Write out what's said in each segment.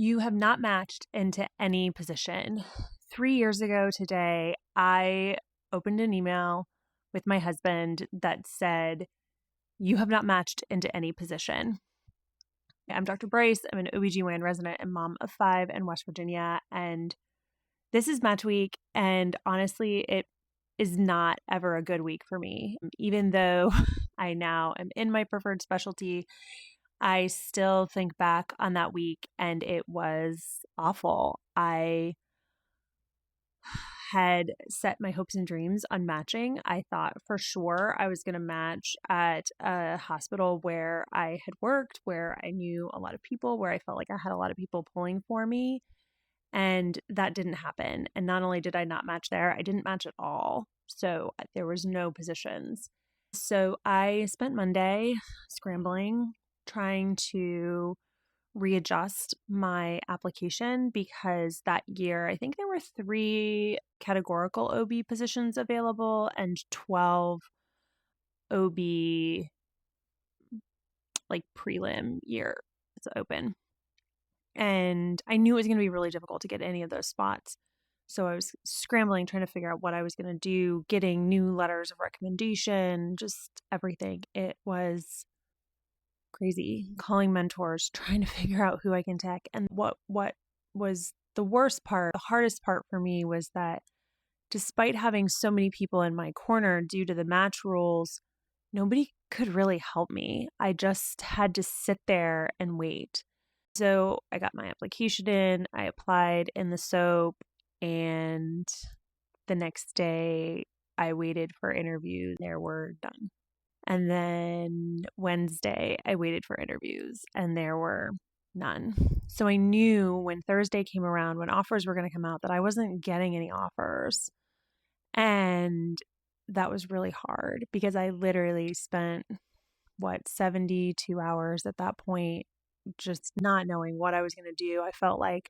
You have not matched into any position. 3 years ago today, I opened an email with my husband that said, "You have not matched into any position." I'm Dr. Bryce. I'm an OBGYN resident and mom of 5 in West Virginia. And this is match week. And honestly, it is not ever a good week for me. Even though I now am in my preferred specialty, I still think back on that week and it was awful. I had set my hopes and dreams on matching. I thought for sure I was going to match at a hospital where I had worked, where I knew a lot of people, where I felt like I had a lot of people pulling for me. And that didn't happen. And not only did I not match there, I didn't match at all. So there was no positions. So I spent Monday scrambling, trying to readjust my application because that year, I think there were 3 categorical OB positions available and 12 OB like prelim year it's open. And I knew it was going to be really difficult to get any of those spots. So I was scrambling, trying to figure out what I was going to do, getting new letters of recommendation, just everything. It was crazy. Calling mentors, trying to figure out who I can tech. And what was the worst part, the hardest part for me was that despite having so many people in my corner due to the match rules, nobody could really help me. I just had to sit there and wait. So I got my application in, I applied in the SOAP, and the next day I waited for interviews. There were none. And then Wednesday I waited for interviews and there were none. So I knew when Thursday came around, when offers were going to come out, that I wasn't getting any offers. And that was really hard because I literally spent 72 hours at that point just not knowing what I was going to do. I felt like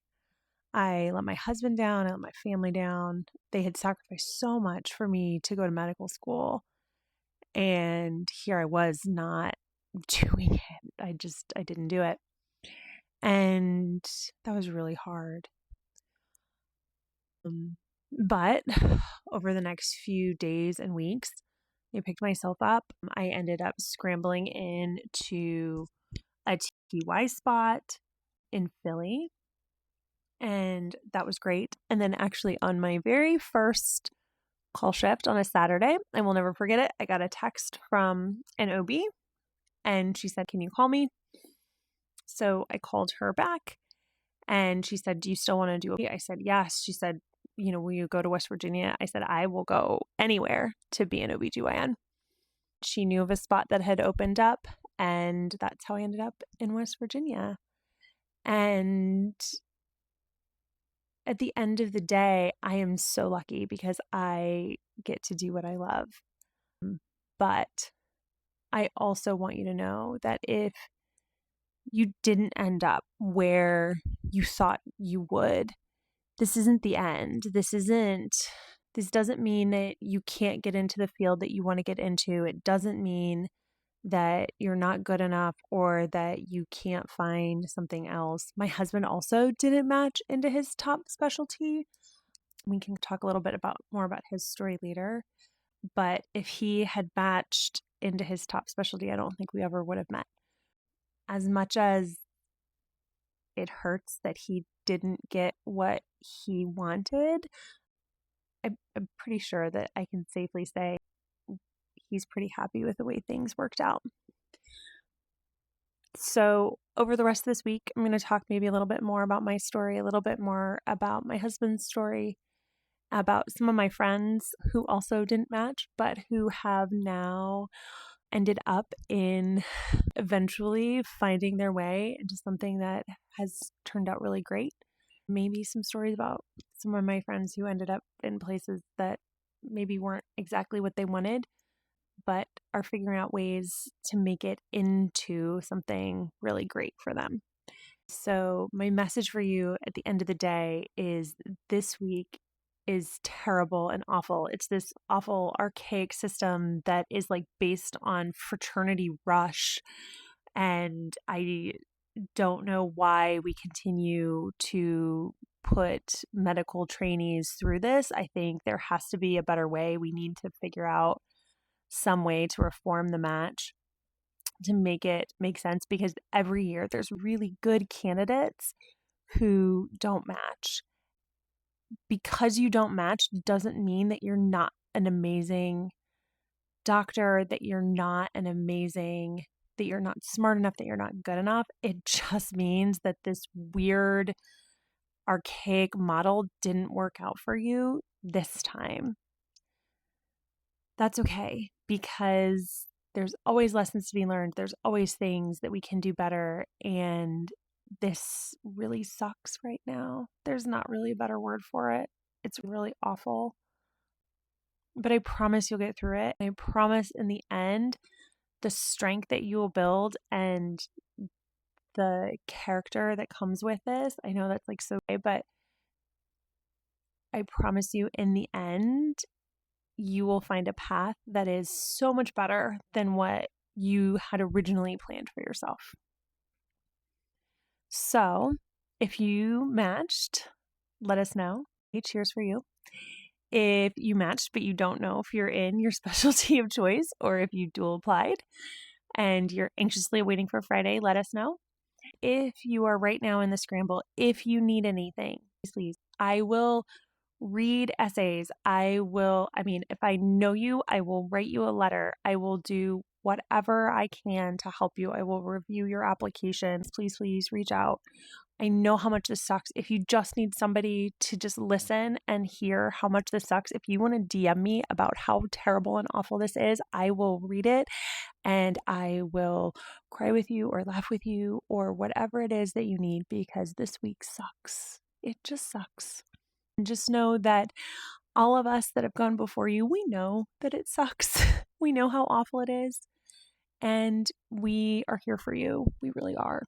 I let my husband down, I let my family down. They had sacrificed so much for me to go to medical school. And here I was not doing it. I didn't do it. And that was really hard. But over the next few days and weeks, I picked myself up. I ended up scrambling into a TY spot in Philly. And that was great. And then actually on my very first call shift on a Saturday, I will never forget it, I got a text from an OB and she said, "Can you call me?" So I called her back and she said, "Do you still want to do OB?" I said, "Yes." She said, "Will you go to West Virginia?" I said, "I will go anywhere to be an OBGYN." She knew of a spot that had opened up and that's how I ended up in West Virginia. And at the end of the day, I am so lucky because I get to do what I love. But I also want you to know that if you didn't end up where you thought you would, this isn't the end. This doesn't mean that you can't get into the field that you want to get into. It doesn't mean that you're not good enough or that you can't find something else. My husband also didn't match into his top specialty. We can talk a little bit more about his story later. But if he had matched into his top specialty, I don't think we ever would have met. As much as it hurts that he didn't get what he wanted, I'm pretty sure that I can safely say he's pretty happy with the way things worked out. So over the rest of this week, I'm going to talk maybe a little bit more about my story, a little bit more about my husband's story, about some of my friends who also didn't match, but who have now ended up in eventually finding their way into something that has turned out really great. Maybe some stories about some of my friends who ended up in places that maybe weren't exactly what they wanted, but are figuring out ways to make it into something really great for them. So my message for you at the end of the day is this week is terrible and awful. It's this awful archaic system that is like based on fraternity rush. And I don't know why we continue to put medical trainees through this. I think there has to be a better way. We need to figure out some way to reform the match to make it make sense, because every year there's really good candidates who don't match. Because you don't match doesn't mean that you're not an amazing doctor, that you're not that you're not smart enough, that you're not good enough. It just means that this weird, archaic model didn't work out for you this time. That's okay, because there's always lessons to be learned. There's always things that we can do better. And this really sucks right now. There's not really a better word for it. It's really awful. But I promise you'll get through it. I promise in the end, the strength that you will build and the character that comes with this. I know that's like so, but I promise you in the end, you will find a path that is so much better than what you had originally planned for yourself. So if you matched, let us know. Hey, cheers for you. If you matched, but you don't know if you're in your specialty of choice, or if you dual applied and you're anxiously waiting for Friday, let us know. If you are right now in the scramble, if you need anything, please, I will read essays. If I know you, I will write you a letter. I will do whatever I can to help you. I will review your applications. Please reach out. I know how much this sucks. If you just need somebody to just listen and hear how much this sucks, if you want to DM me about how terrible and awful this is, I will read it and I will cry with you or laugh with you or whatever it is that you need, because this week sucks. It just sucks. And just know that all of us that have gone before you, we know that it sucks. We know how awful it is. And we are here for you. We really are.